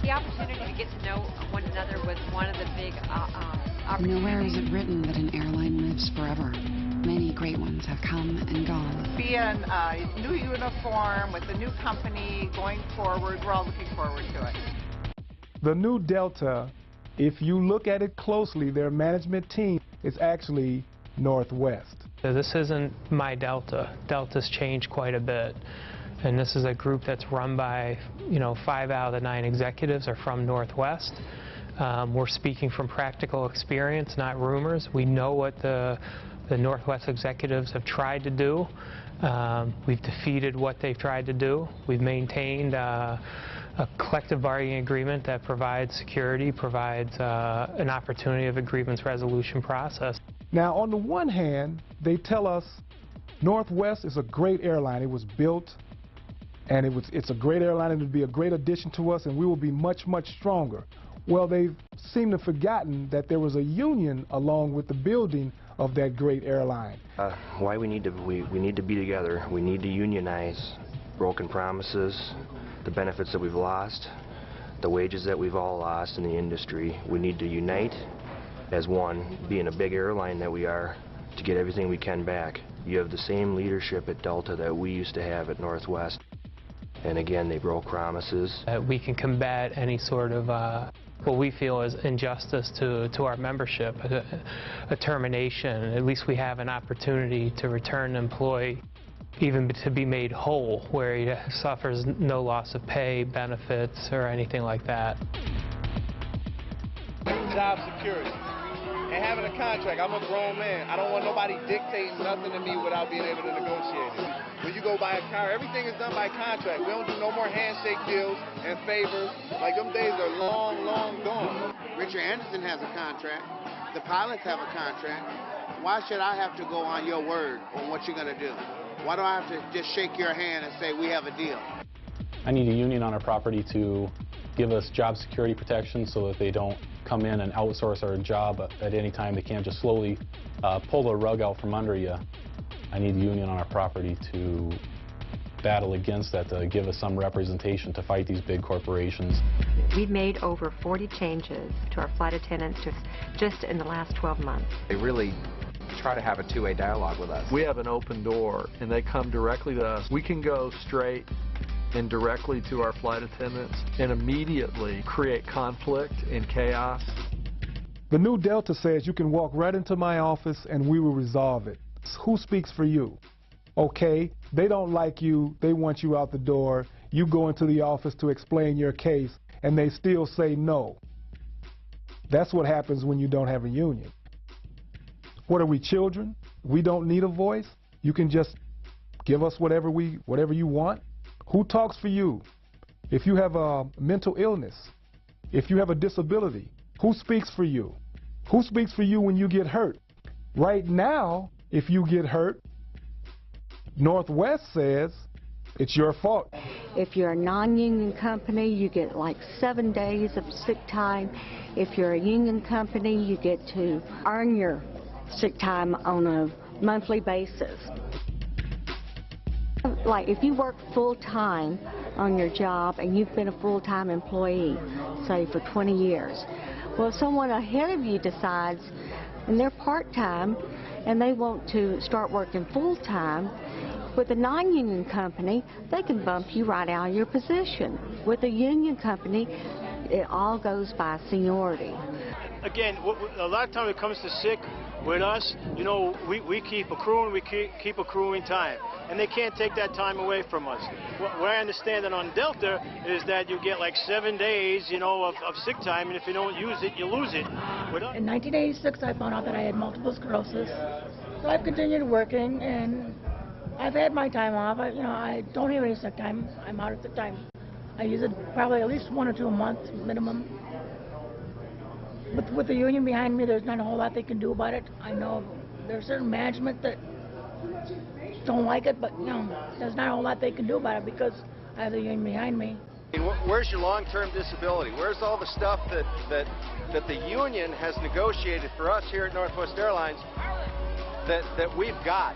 The opportunity to get to know one another was one of the big opportunities. Nowhere is it written that an airline lives forever. Many great ones have come and gone. Be in a new uniform with a new company going forward. We're all looking forward to it. The new Delta, if you look at it closely, their management team is actually Northwest. So this isn't my Delta. Delta's changed quite a bit. And this is a group that's run by, 5 out of the 9 executives are from Northwest. We're speaking from practical experience, not rumors. We know what the Northwest executives have tried to do. We've defeated what they've tried to do. We've maintained a collective bargaining agreement that provides security, provides an opportunity of a grievance resolution process. Now, on the one hand, they tell us Northwest is a great airline. It was built, and it's a great airline, and it would be a great addition to us, and we will be much, much stronger. Well, they've seemed to have forgotten that there was a union along with the building of that great airline. Why we need to be together. We need to unionize. Broken promises, the benefits that we've lost, the wages that we've all lost in the industry. We need to unite as one, being a big airline that we are, to get everything we can back. You have the same leadership at Delta that we used to have at Northwest. And again, they broke promises. We can combat any sort of what we feel is injustice to our membership, a termination. At least we have an opportunity to return an employee, even to be made whole, where he suffers no loss of pay, benefits, or anything like that. Job security. And having a contract. I'm a grown man. I don't want nobody dictating nothing to me without being able to negotiate it. When you go buy a car, everything is done by contract. We don't do no more handshake deals and favors. Like, them days are long, long gone. Richard Anderson has a contract. The pilots have a contract. Why should I have to go on your word on what you're going to do? Why do I have to just shake your hand and say we have a deal? I need a union on our property to give us job security protection so that they don't come in and outsource our job at any time. They can't just slowly pull the rug out from under you. I need the union on our property to battle against that, to give us some representation to fight these big corporations. We've made over 40 changes to our flight attendants just in the last 12 months. They really try to have a two-way dialogue with us. We have an open door, and they come directly to us. We can go straight and directly to our flight attendants and immediately create conflict and chaos. The new Delta says you can walk right into my office and we will resolve it. Who speaks for you? Okay, they don't like you, they want you out the door, you go into the office to explain your case, and they still say no. That's what happens when you don't have a union. What are we, children? We don't need a voice? You can just give us whatever you want? Who talks for you? If you have a mental illness, if you have a disability, who speaks for you? Who speaks for you when you get hurt? Right now, if you get hurt, Northwest says it's your fault. If you're a non-union company, you get like 7 days of sick time. If you're a union company, you get to earn your sick time on a monthly basis. Like if you work full-time on your job and you've been a full-time employee, say for 20 years, well, if someone ahead of you decides, and they're part-time, and they want to start working full-time, with a non-union company, they can bump you right out of your position. With a union company, it all goes by seniority. Again, a lot of times it comes to sick with us, we keep accruing time. And they can't take that time away from us. What I understand that on Delta is that you get like 7 days, of sick time, and if you don't use it, you lose it. In 1986, I found out that I had multiple sclerosis. So I've continued working, and I've had my time off. I don't have any sick time. I'm out of sick time. I use it probably at least 1 or 2 a month minimum. But with the union behind me, there's not a whole lot they can do about it. I know there's certain management that don't like it, but there's not a whole lot they can do about it because I have the union behind me. Where's your long-term disability? Where's all the stuff that the union has negotiated for us here at Northwest Airlines that we've got?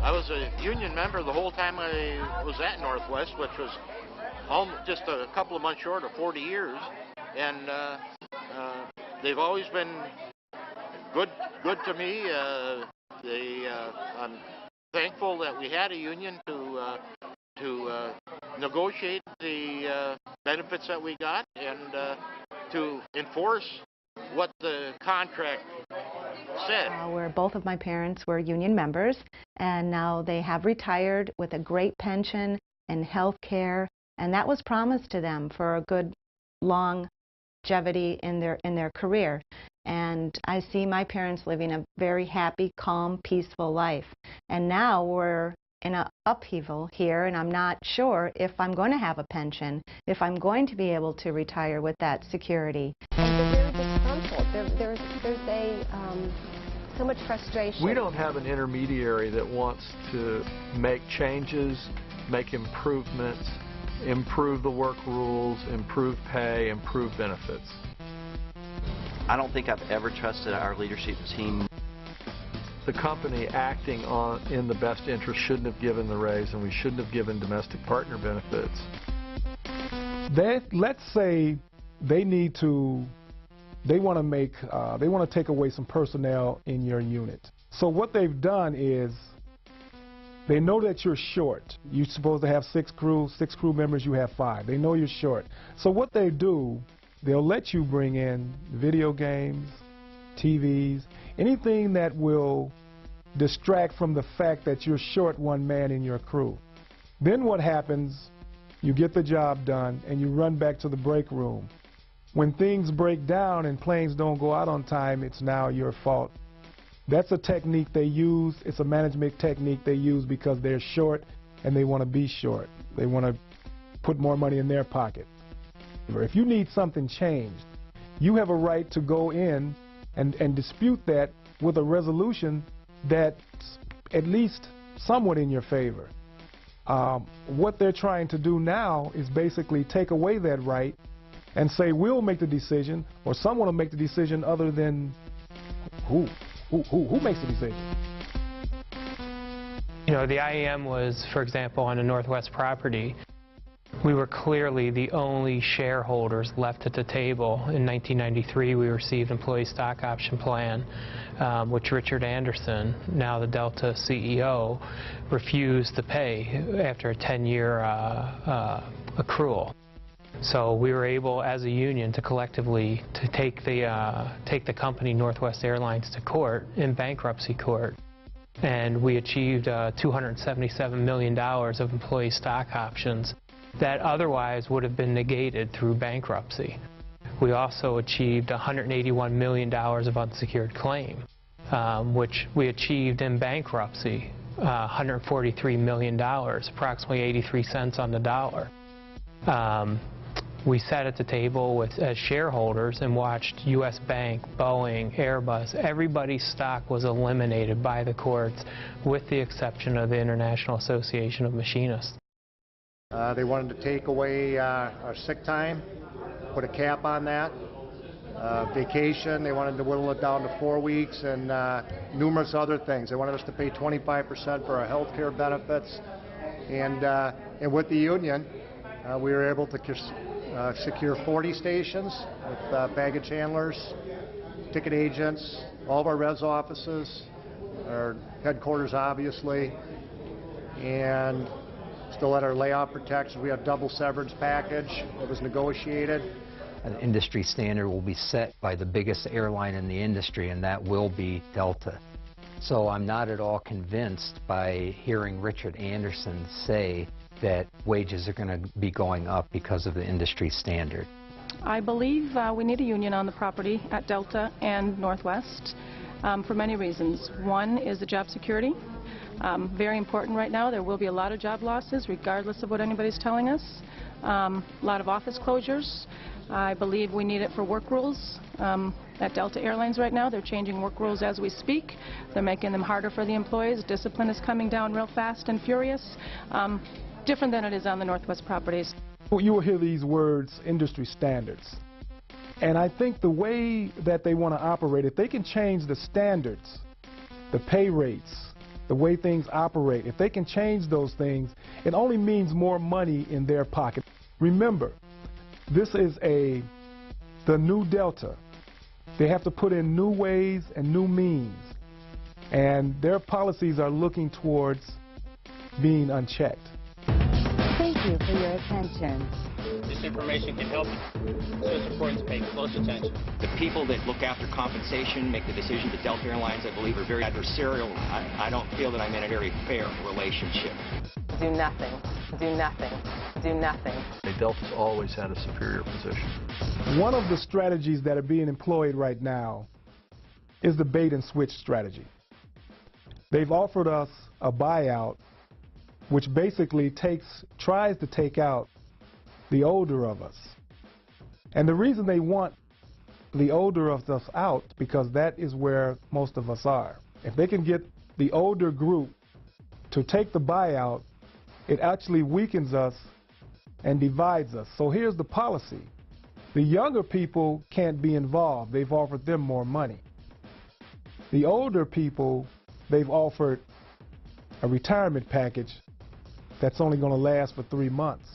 I was a union member the whole time I was at Northwest, which was just a couple of months short of 40 years, and they've always been good to me. I'm thankful that we had a union to negotiate the benefits that we got and to enforce what the contract said. Where both of my parents were union members, and now they have retired with a great pension and health care, and that was promised to them for a good longevity in their career. And I see my parents living a very happy, calm, peaceful life. And now we're in an upheaval here, and I'm not sure if I'm going to have a pension, if I'm going to be able to retire with that security. And they're very disgruntled. There's so much frustration. We don't have an intermediary that wants to make changes, make improvements, improve the work rules, improve pay, improve benefits. I don't think I've ever trusted our leadership team. The company acting in the best interest shouldn't have given the raise, and we shouldn't have given domestic partner benefits. Let's say they want to take away some personnel in your unit. So what they've done is they know that you're short. You're supposed to have six crew members, you have 5. They know you're short. So what they do, they'll let you bring in video games, TVs, anything that will distract from the fact that you're short one man in your crew. Then what happens, you get the job done and you run back to the break room. When things break down and planes don't go out on time, it's now your fault. That's a technique they use. It's a management technique they use because they're short and they want to be short. They want to put more money in their pocket. If you need something changed, you have a right to go in and dispute that with a resolution that's at least somewhat in your favor. What they're trying to do now is basically take away that right and say we'll make the decision, or someone will make the decision other than who makes the decision? You know, the IEM was, for example, on a Northwest property. We were clearly the only shareholders left at the table. In 1993, we received employee stock option plan, which Richard Anderson, now the Delta CEO, refused to pay after a 10-year accrual. So we were able, as a union, to collectively take the company Northwest Airlines to court, in bankruptcy court, and we achieved $277 million of employee stock options that otherwise would have been negated through bankruptcy. We also achieved $181 million of unsecured claim, which we achieved in bankruptcy, $143 million, approximately 83 cents on the dollar. We sat at the table as shareholders and watched U.S. Bank, Boeing, Airbus. Everybody's stock was eliminated by the courts with the exception of the International Association of Machinists. They wanted to take away our sick time, put a cap on that. Vacation, they wanted to whittle it down to 4 weeks, and numerous other things. They wanted us to pay 25% for our health care benefits. And with the union, we were able to secure 40 stations with baggage handlers, ticket agents, all of our res offices, our headquarters obviously, and still had our layoff protection. We have double severance package that was negotiated. An industry standard will be set by the biggest airline in the industry, and that will be Delta. So I'm not at all convinced by hearing Richard Anderson say that wages are going to be going up because of the industry standard. I believe we need a union on the property at Delta and Northwest for many reasons. One is the job security. Very important right now. There will be a lot of job losses regardless of what anybody's telling us. A lot of office closures. I believe we need it for work rules. At Delta Airlines right now, they're changing work rules as we speak. They're making them harder for the employees. Discipline is coming down real fast and furious. Different than it is on the Northwest properties. You will hear these words, industry standards. And I think the way that they want to operate, if they can change the standards, the pay rates, the way things operate, if they can change those things, it only means more money in their pocket. Remember, this is the new Delta. They have to put in new ways and new means, and their policies are looking towards being unchecked. Thank you for your attention. This information can help you, so it's important to pay close attention. The people that look after compensation make the decision. The Delta Airlines, I believe, are very adversarial. I don't feel that I'm in a very fair relationship. Do nothing, do nothing, do nothing. Delta's always had a superior position. One of the strategies that are being employed right now is the bait and switch strategy. They've offered us a buyout which basically tries to take out the older of us. And the reason they want the older of us out, because that is where most of us are. If they can get the older group to take the buyout, it actually weakens us and divides us. So here's the policy. The younger people can't be involved. They've offered them more money. The older people, they've offered a retirement package that's only going to last for 3 months.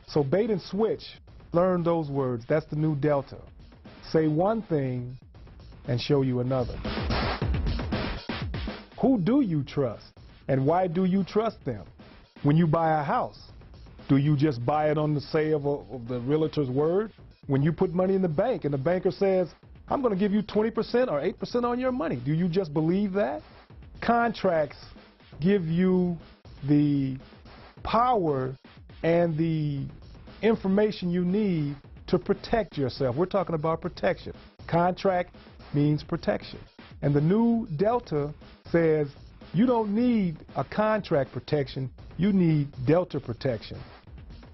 So bait and switch, learn those words. That's the new Delta. Say one thing and show you another. Who do you trust? And why do you trust them? When you buy a house, do you just buy it on the say of the realtor's word? When you put money in the bank and the banker says, I'm going to give you 20% or 8% on your money, do you just believe that? Contracts give you the power and the information you need to protect yourself. We're talking about protection. Contract means protection. And the new Delta says you don't need a contract protection, you need Delta protection.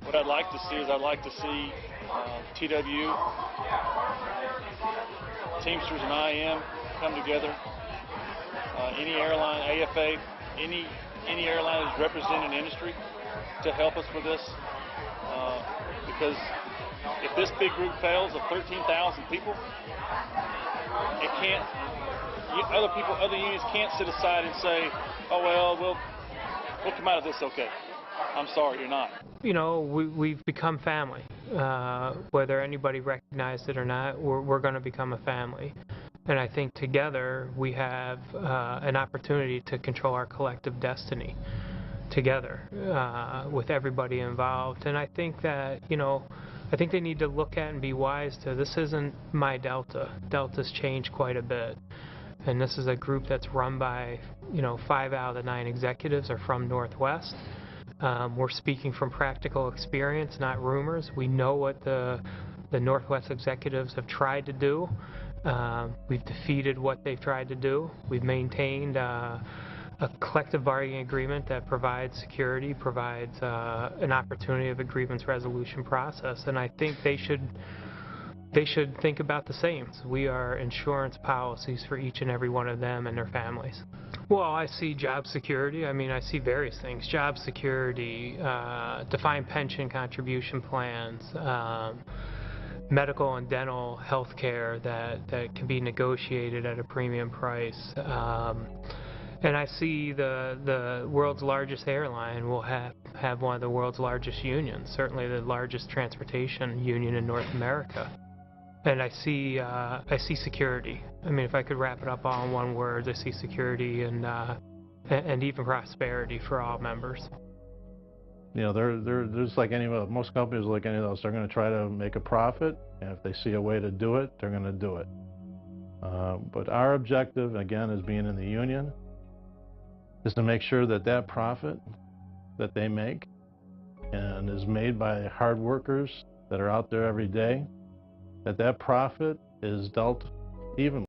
What I'd like to see is TW, Teamsters and IM come together. Any airline, AFA, any airline that's representing the industry to help us with this. Because if this big group fails of 13,000 people, it can't. Other unions can't sit aside and say, "Oh well, we'll come out of this okay." I'm sorry, you're not. You know, we've become family. Whether anybody recognized it or not, we're going to become a family. And I think together we have an opportunity to control our collective destiny together with everybody involved. And I think that, I think they need to look at and be wise to, this isn't my Delta. Delta's changed quite a bit. And this is a group that's run by, 5 out of the 9 executives are from Northwest. We're speaking from practical experience, not rumors. We know what the Northwest executives have tried to do. We've defeated what they've tried to do. We've maintained a collective bargaining agreement that provides security, provides an opportunity of a grievance resolution process, and I think they should think about the same. We are insurance policies for each and every one of them and their families. Well, I see job security. I see various things. Job security, defined pension contribution plans, medical and dental health care that can be negotiated at a premium price. And I see the world's largest airline will have one of the world's largest unions, certainly the largest transportation union in North America. And I see security. If I could wrap it up all in one word, I see security and even prosperity for all members. They're just like most companies, like any of those, they're going to try to make a profit, and if they see a way to do it, they're going to do it. But our objective, again, as being in the union, is to make sure that that profit that they make and is made by hard workers that are out there every day, that profit is dealt evenly.